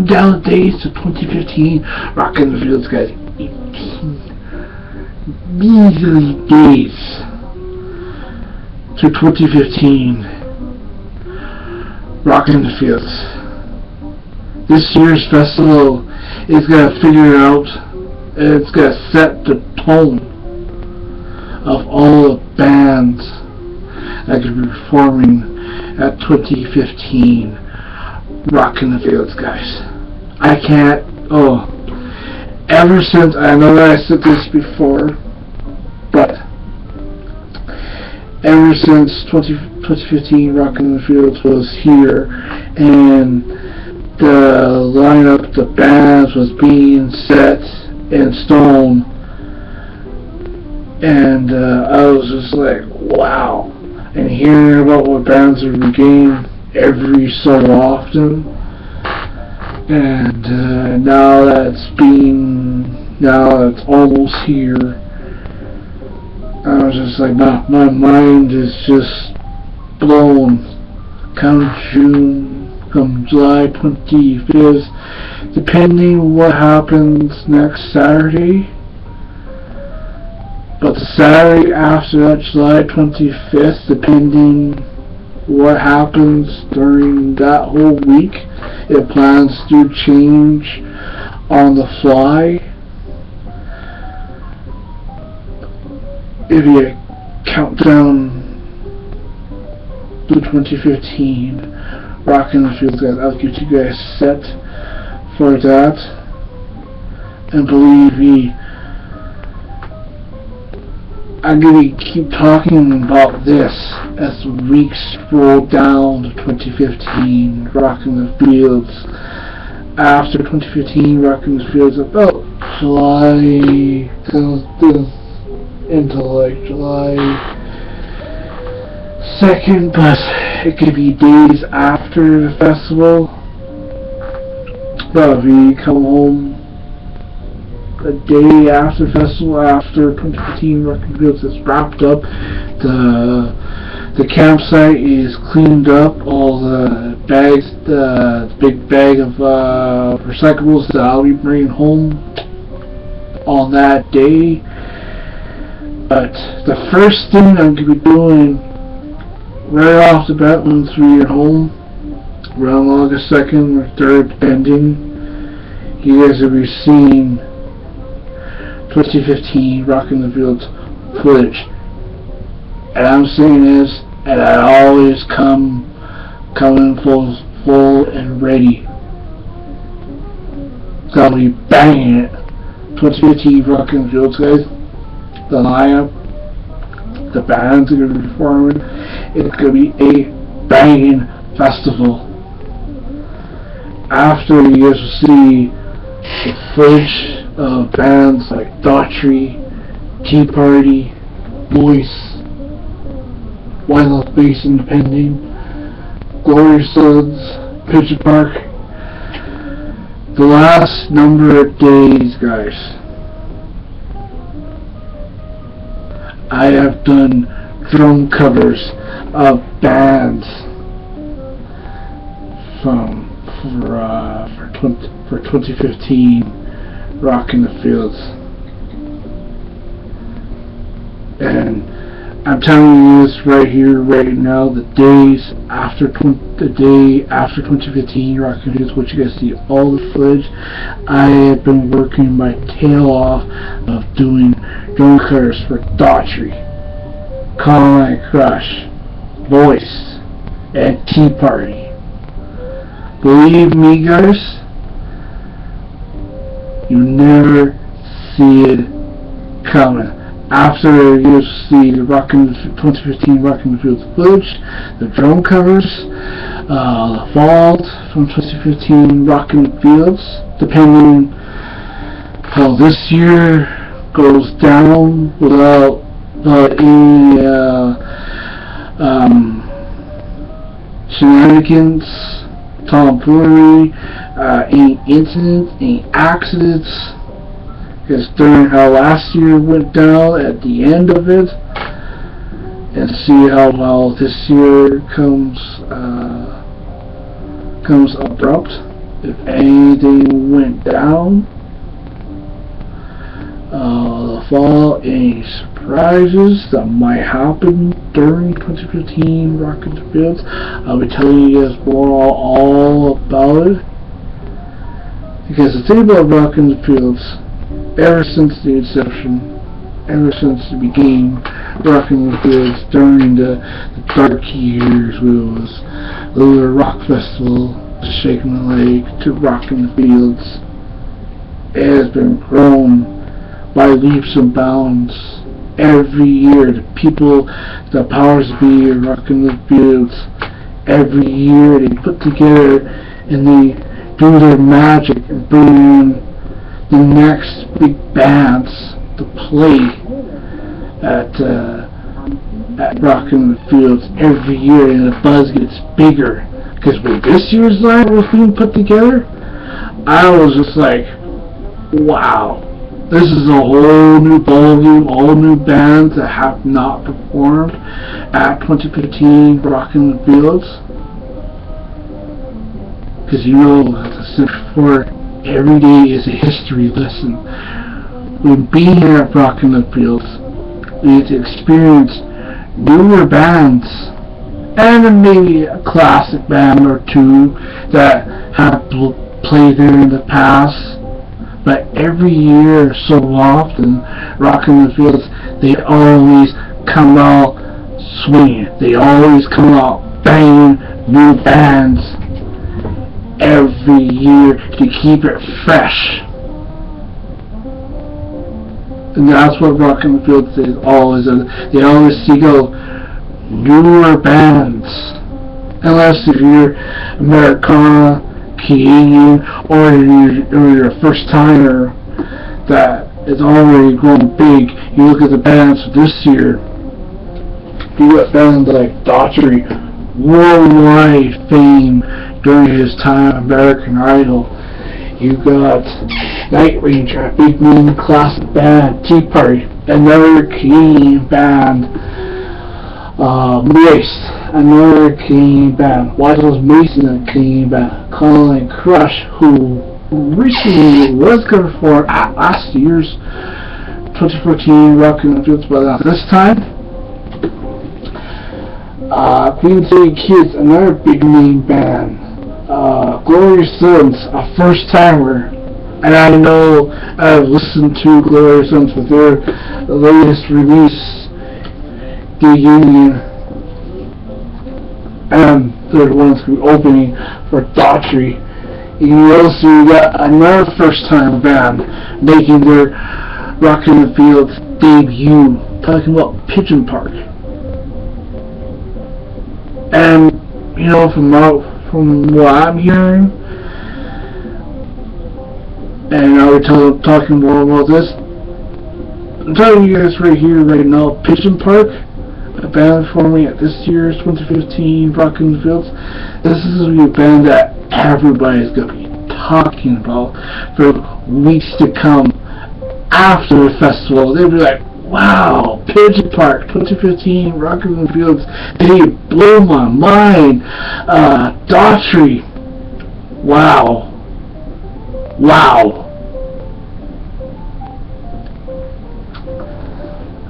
down the days to 2015, Rockin' the Fields, guys. 18 measly days to 2015, Rockin' the Fields. This year's festival is going to figure out, and it's going to set the tone of all the bands that could be performing at 2015 Rockin' the Fields, guys. I can't, ever since, I know that I said this before, but ever since 2015 Rockin' the Fields was here, and the lineup, the bands was being set in stone, and I was just like, wow. And hearing about what bands are regaining every so often, and now it's almost here, I was just like, my mind is just blown. Come July 25th, depending what happens next Saturday. But the Saturday after that, July 25th, depending what happens during that whole week, if plans do change on the fly. If you count down to 2015 Rockin' the Fields, guys, I'll get you guys set for that. And believe me, I'm going to keep talking about this as the weeks roll down to 2015 Rockin' the Fields. After 2015 Rockin' the Fields, about July, into like July 2nd, but it could be days after the festival. But if we come home a day after the festival, after 2015 Rockin' the Fields is wrapped up, the campsite is cleaned up, all the bags, the big bag of recyclables that I'll be bringing home on that day. But the first thing I'm going to be doing right off the bat once we get home, around August 2nd or 3rd, depending, you guys will be seeing 2015 Rockin' the Fields footage. And I'm saying this, and I always come in full and ready. So I'll be banging it. 2015 Rockin' the Fields, guys. The lineup, the bands are going to be performing. It's going to be a banging festival. After, you guys will see the footage of bands like Daughtry, Tea Party, Voice, Wildlife Base Independent, Glory Suds, Pigeon Park. The last number of days, guys, I have done drum covers of bands for 2015 Rockin' the Fields, and I'm telling you this right here, right now, the day after 2015 Rockin' the Fields, which you guys see all the footage. I have been working my tail off of doing drum covers for Daughtry, Call My Crush, Voice, and Tea Party. Believe me, guys, you never see it coming. After you see the 2015 Rockin' the Fields footage, the drum covers, the vault from 2015 Rockin' the Fields, depending how this year goes down without any shenanigans, tomfoolery, any incidents, any accidents. Because during how last year went down at the end of it, and see how well this year comes abrupt. if anything went down, the fall, any surprises that might happen during 2015 Rockin' the Fields, I'll be telling you guys more all about it. Because the thing about Rockin' the Fields, ever since the inception, ever since the beginning, Rockin' the Fields during the dark years, where it was the rock festival, to Shaking the Lake, to Rockin' the Fields, it has been grown by leaps and bounds. Every year, the people, the powers that be, Rockin' the Fields, every year they put together and they do their magic and bring in the next big bands to play at Rockin' the Fields every year, and the buzz gets bigger. Because when this year's lineup was being put together, I was just like, wow. This is a whole new ballgame, all new bands that have not performed at 2015 Rockin' the Fields. Because you know, as I said before, every day is a history lesson. When being here at Rockin' the Fields, we get to experience newer bands, and then maybe a classic band or two that have played there in the past. But every year, so often, Rockin' the Fields, they always come out swinging. They always come out banging new bands every year to keep it fresh. And that's what Rockin' the Fields is always. They always seek out newer bands. Unless if you're Americana, Canadian, or you're a first timer that is already growing big, you look at the bands this year. You got bands like Daughtry, worldwide fame during his time, American Idol. You got Night Ranger, a big name classic band, Tea Party, another Canadian band, Moist, another Canadian band, Wiseau's Mason, a Canadian band, Colin Crush, who recently was going to perform at last year's 2014 Rockin' the Fields, but at this time, Queen City Kids, another big name band, Glorious Sons, a first timer, and I know I've listened to Glorious Sons with their latest release, The Union, and they're the ones who are opening for Daughtry. You also got another first time band making their Rockin' the Fields debut, talking about Pigeon Park. And you know, from what I'm hearing, and now we're talking more about this, I'm telling you guys right here, right now, Pigeon Park, a band forming at this year's 2015 Rockin' the Fields. This is going to be a band that everybody's going to be talking about for weeks to come after the festival. They'll be like, wow, Pigeon Park 2015 Rockin' the Fields, they blow my mind. Daughtry, wow.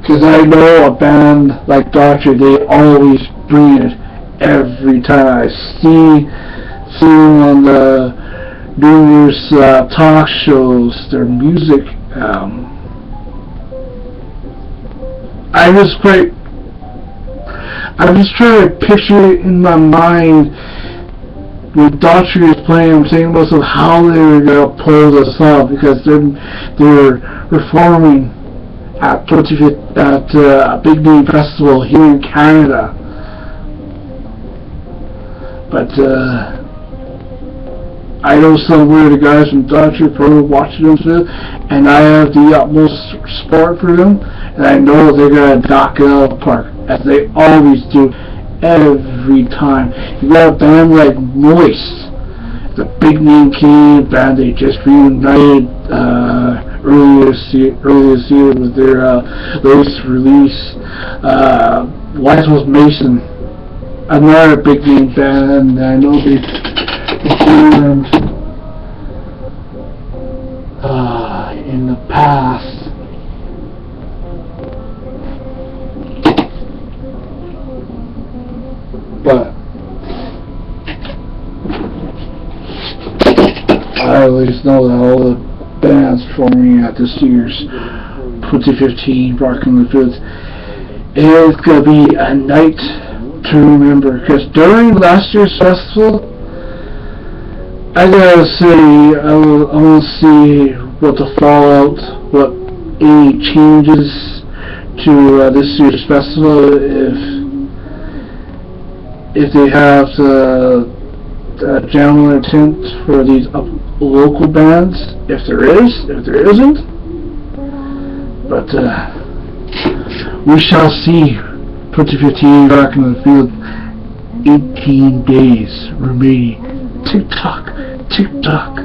Because I know a band like Daughtry, they always bring it every time I see them on the numerous talk shows, their music. I'm just trying to picture it in my mind when Daughtry is playing. I'm saying most of how they were going to pull this off, because they're performing at a big name festival here in Canada. But I know some of the guys from Daughtry probably watching them too, and I have the utmost support for them, and I know they're going to knock it out of the park, as they always do every time. You got a band like Moist, the big name Canadian band. They just reunited earlier this year with their latest release. Wiseau's Mason, another big name band. I know they performed path. But I at least know that all the bands performing at this year's 2015 Rockin' the Fields is going to be a night to remember. Because during last year's festival, I gotta say, I want to see what the fallout, what any changes to this year's festival, if they have the general intent for these local bands, if there isn't. But we shall see. 2015 Rockin' the Field, 18 days remaining. Tick tock, tick tock.